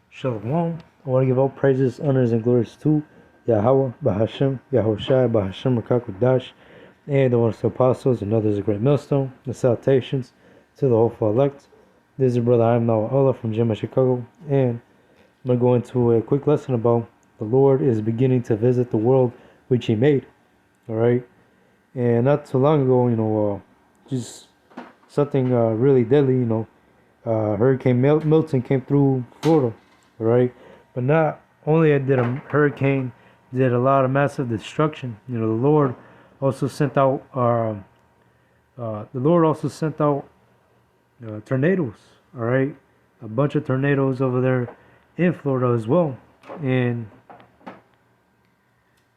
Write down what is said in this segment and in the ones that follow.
Shalom. I want to give all praises, honors, and glories to Yahweh, Bahashem, Yahushai, Bahashem, Rakakudash, and the ones to apostles and others a great millstone. The salutations to the hopeful elect. This is your brother, I am now Allah from Gemma, Chicago, and I'm going to go into a quick lesson about the Lord is beginning to visit the world which He made. Alright? And not too long ago, just something really deadly, Hurricane Milton came through Florida. Right, but not only did a hurricane did a lot of massive destruction. The Lord also sent out tornadoes. All right, a bunch of tornadoes over there in Florida as well, and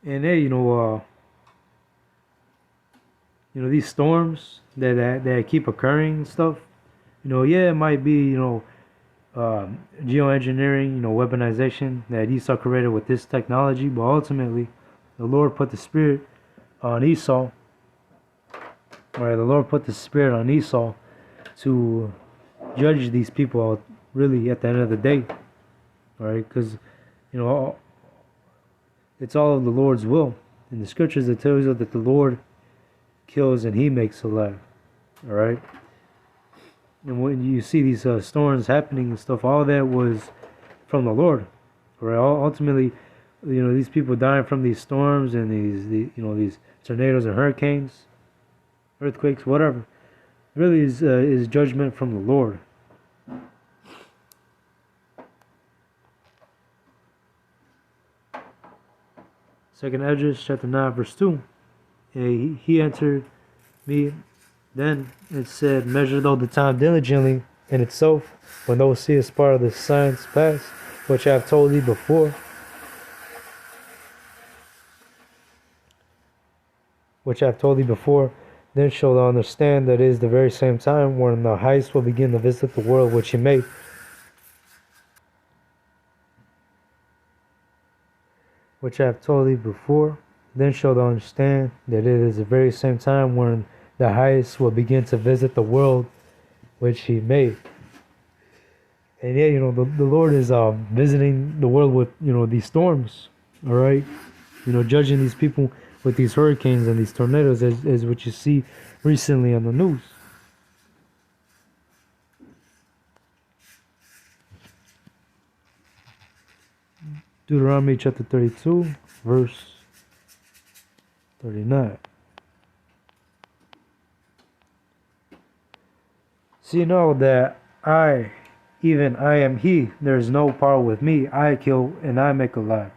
hey, these storms that keep occurring and stuff. Yeah, it might be geoengineering, weaponization that Esau created with this technology, but ultimately, the Lord put the spirit on Esau. Right, the Lord put the spirit on Esau to judge these people out, really, at the end of the day. Right, because it's all of the Lord's will. In the scriptures, it tells you that the Lord kills and He makes alive. All right. And when you see these storms happening and stuff, all that was from the Lord, right? Ultimately, these people dying from these storms and these tornadoes and hurricanes, earthquakes, whatever, really is judgment from the Lord. Second Esdras chapter 9 verse 2. He answered me. Then it said, measure though the time diligently in itself, when thou seest part of the signs pass, which I have told thee before. Then shalt thou understand that it is the very same time when the highest will begin to visit the world which He made. Which I have told thee before. Then shalt thou understand that it is the very same time when the highest will begin to visit the world which He made. And yeah, the Lord is visiting the world with, these storms, all right? Judging these people with these hurricanes and these tornadoes as what you see recently on the news. Deuteronomy chapter 32, verse 39. See now that I, even I am He, there is no power with me. I kill and I make alive.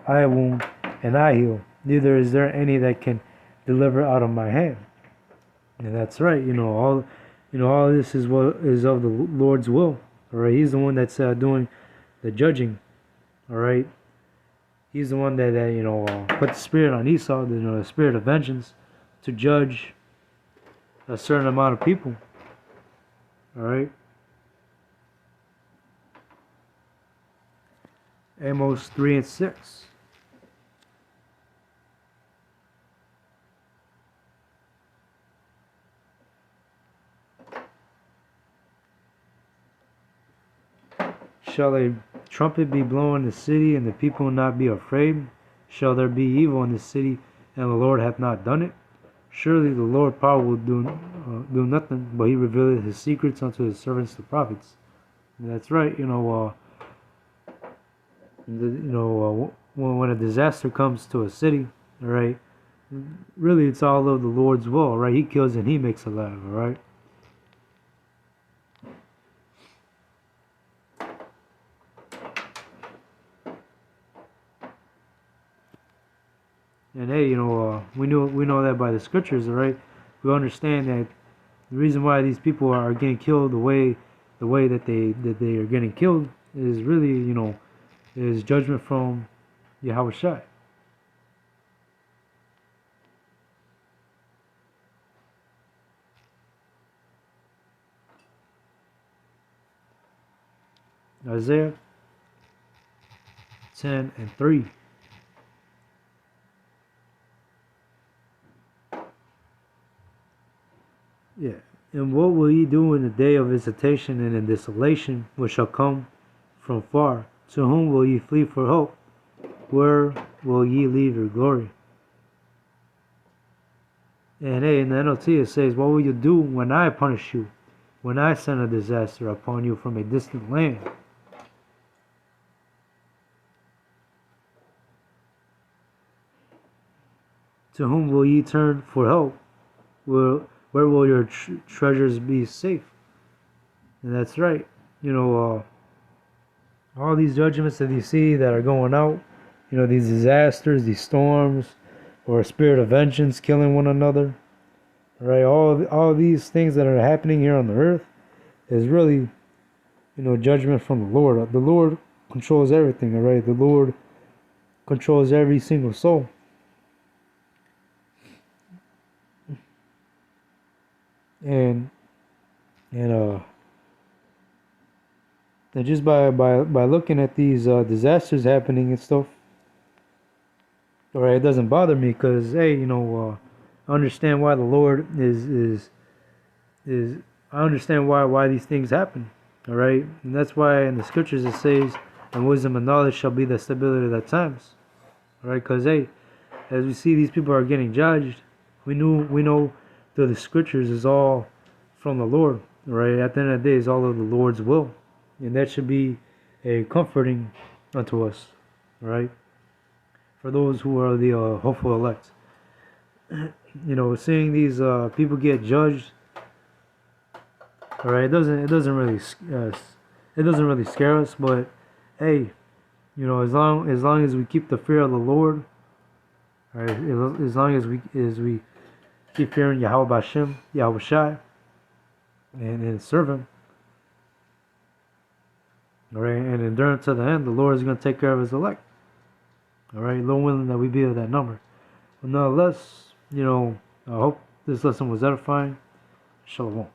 I wound and I heal. Neither is there any that can deliver out of my hand. And that's right. All this is what is of the Lord's will. All right, He's the one that's doing the judging. All right, He's the one that put the spirit on Esau, the spirit of vengeance, to judge a certain amount of people. All right. Amos 3 and 6. Shall a trumpet be blown in the city, and the people not be afraid? Shall there be evil in the city, and the Lord hath not done it? Surely the Lord power will do nothing, but He revealeth His secrets unto His servants the prophets. And that's right. When a disaster comes to a city, all right, really it's all of the Lord's will, right? He kills and He makes alive, all right. And hey, we know that by the scriptures, all right. We understand that the reason why these people are getting killed the way that they are getting killed is really, is judgment from Yahushai. Isaiah 10 and 3. Yeah, And what will ye do in the day of visitation and in desolation, which shall come from far? To whom will ye flee for help? Where will ye leave your glory? And hey, in the NLT it says, what will you do when I punish you? When I send a disaster upon you from a distant land? To whom will ye turn for help? Where will your treasures be safe? And that's right. All these judgments that you see that are going out, these disasters, these storms, or a spirit of vengeance killing one another, right? All these things that are happening here on the earth is really, judgment from the Lord. The Lord controls everything, all right? The Lord controls every single soul. And just by looking at these disasters happening and stuff, right, it doesn't bother me because, hey, I understand why the Lord is I understand why these things happen, all right, and that's why in the scriptures it says, "And wisdom and knowledge shall be the stability of the times," all right, because hey, as we see these people are getting judged, we know through the scriptures is all from the Lord, right? At the end of the day, is all of the Lord's will, and that should be a comforting unto us, right? For those who are the hopeful elect, seeing these people get judged, all right, it doesn't really scare us, but hey, as long as we keep the fear of the Lord, all right, as long as we keep fearing Yahweh Bashem, Yahweh Shai, and serve Him, all right, and endure to the end, the Lord is going to take care of His elect. All right, Lord willing that we be of that number. But nonetheless, I hope this lesson was edifying. Shalom.